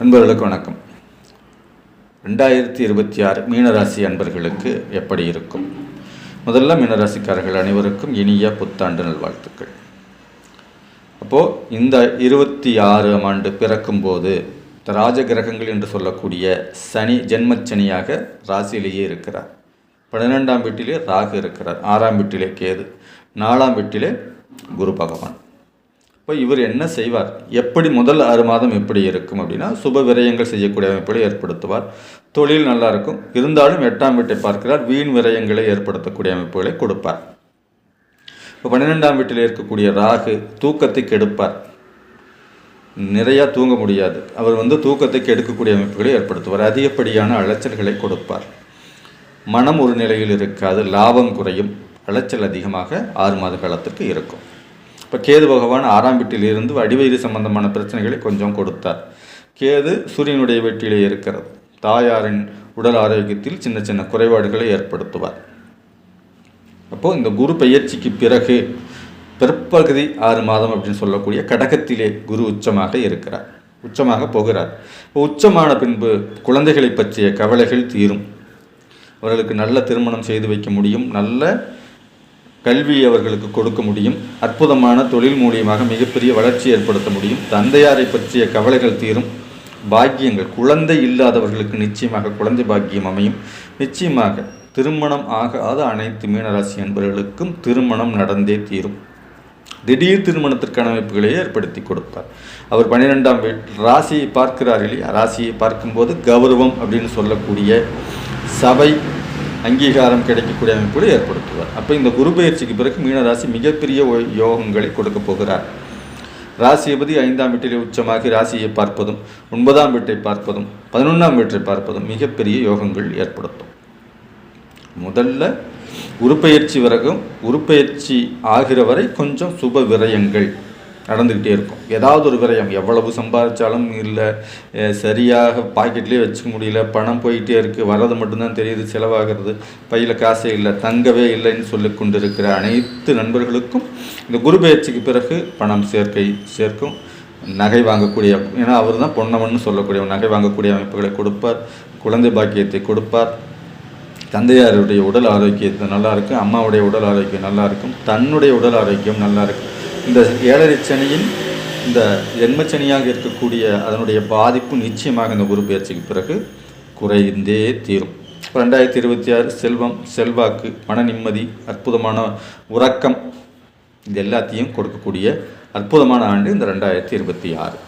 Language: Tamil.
அன்பர்களுக்கு வணக்கம். 2026 மீனராசி அன்பர்களுக்கு எப்படி இருக்கும்? முதல்ல மீனராசிக்காரர்கள் அனைவருக்கும் இனிய புத்தாண்டு நல்வாழ்த்துக்கள். அப்போது இந்த 26ஆம் ஆண்டு பிறக்கும்போது ராஜ கிரகங்கள் என்று சொல்லக்கூடிய சனி ஜென்மச்சனியாக ராசியிலேயே இருக்கிறார். 12ஆம் வீட்டிலே ராகு இருக்கிறார், 6ஆம் வீட்டிலே கேது, 4ஆம் வீட்டிலே குரு பகவான். இப்போ இவர் என்ன செய்வார்? எப்படி முதல் 6 மாதம் எப்படி இருக்கும் அப்படின்னா, சுப விரயங்கள் செய்யக்கூடிய அமைப்புகளை ஏற்படுத்துவார். தொழில் நல்லா இருக்கும். இருந்தாலும் 8ஆம் வீட்டை பார்க்கிறார், வீண் விரயங்களை ஏற்படுத்தக்கூடிய அமைப்புகளை கொடுப்பார். இப்போ 12ஆம் வீட்டில் இருக்கக்கூடிய ராகு தூக்கத்தை கெடுப்பார். நிறையா தூங்க முடியாது. அவர் தூக்கத்தை கெடுக்கக்கூடிய அமைப்புகளை ஏற்படுத்துவார். அதிகப்படியான அலைச்சல்களை கொடுப்பார். மனம் ஒரு நிலையில் இருக்காது, லாபம் குறையும், அலைச்சல் அதிகமாக 6 மாத காலத்திற்கு இருக்கும். இப்போ கேது பகவான் 6ஆம் வீட்டில் இருந்து அடிவயிறு சம்பந்தமான பிரச்சனைகளை கொஞ்சம் கொடுத்தார். கேது சூரியனுடைய வீட்டிலே இருக்கிறது. தாயாரின் உடல் ஆரோக்கியத்தில் சின்ன சின்ன குறைபாடுகளை ஏற்படுத்துவார். அப்போது இந்த குரு பெயர்ச்சிக்கு பிறகு பிற்பகுதி 6 மாதம் அப்படின்னு சொல்லக்கூடிய கடகத்திலே குரு உச்சமாக இருக்கிறார், உச்சமாக போகிறார். இப்போ உச்சமான பின்பு குழந்தைகளை பற்றிய கவலைகள் தீரும். அவர்களுக்கு நல்ல திருமணம் செய்து வைக்க முடியும், நல்ல கல்வி அவர்களுக்கு கொடுக்க முடியும், அற்புதமான தொழில் மூலியமாக மிகப்பெரிய வளர்ச்சி ஏற்படுத்த முடியும். தந்தையாரை பற்றிய கவலைகள் தீரும். பாக்கியங்கள், குழந்தை இல்லாதவர்களுக்கு நிச்சயமாக குழந்தை பாக்கியம் அமையும். நிச்சயமாக திருமணம் ஆகாத அனைத்து மீனராசி என்பவர்களுக்கும் திருமணம் நடந்தே தீரும். திடீர் திருமணத்திற்கான அமைப்புகளை ஏற்படுத்தி கொடுப்பார். அவர் 12ஆம் வீட்டில் ராசியை பார்க்கிறார் இல்லையா? ராசியை பார்க்கும்போது கௌரவம் அப்படின்னு சொல்லக்கூடிய சபை அங்கீகாரம் கிடைக்கக்கூடிய அமைப்புகளை ஏற்படுத்துவார். அப்போ இந்த குரு பயிற்சிக்கு பிறகு மீனராசி மிகப்பெரிய யோகங்களை கொடுக்க போகிறார். ராசிபதி 5ஆம் வீட்டிலே உச்சமாகி ராசியை பார்ப்பதும், 9ஆம் வீட்டை பார்ப்பதும், 11ஆம் வீட்டை பார்ப்பதும் மிகப்பெரிய யோகங்கள் ஏற்படுத்தும். முதல்ல உருப்பெயர்ச்சி வரைக்கும், உருப்பெயர்ச்சி ஆகிற வரை கொஞ்சம் சுப விரயங்கள் நடந்துக்கிட்டே இருக்கும். ஏதாவது ஒரு விரயம், எவ்வளவு சம்பாதிச்சாலும் இல்லை, சரியாக பாக்கெட்லேயே வச்சுக்க முடியல, பணம் போயிட்டே இருக்குது, வர்றது மட்டும்தான் தெரியுது, செலவாகிறது, பையில் காசே இல்லை, தங்கவே இல்லைன்னு சொல்லி கொண்டிருக்கிற அனைத்து நண்பர்களுக்கும் இந்த குரு பயிற்சிக்கு பிறகு பணம் சேர்க்கும். நகை வாங்கக்கூடிய, ஏன்னா அவர் தான் பொன்னவன்னு சொல்லக்கூடிய நகை வாங்கக்கூடிய அமைப்புகளை கொடுப்பார். குழந்தை பாக்கியத்தை கொடுப்பார். தந்தையாருடைய உடல் ஆரோக்கியத்தை நல்லா இருக்கும், அம்மாவுடைய உடல் ஆரோக்கியம் நல்லா இருக்கும், தன்னுடைய உடல் ஆரோக்கியம் நல்லா இருக்கும். இந்த 7.5 சனியின் இந்த ஜென்மச்சனியாக இருக்கக்கூடிய அதனுடைய பாதிப்பு நிச்சயமாக இந்த குரு பயிற்சிக்கு பிறகு குறைந்தே தீரும். 2026 செல்வம், செல்வாக்கு, மன நிம்மதி, அற்புதமான உறக்கம், இது எல்லாத்தையும் கொடுக்கக்கூடிய அற்புதமான ஆண்டு இந்த 2026.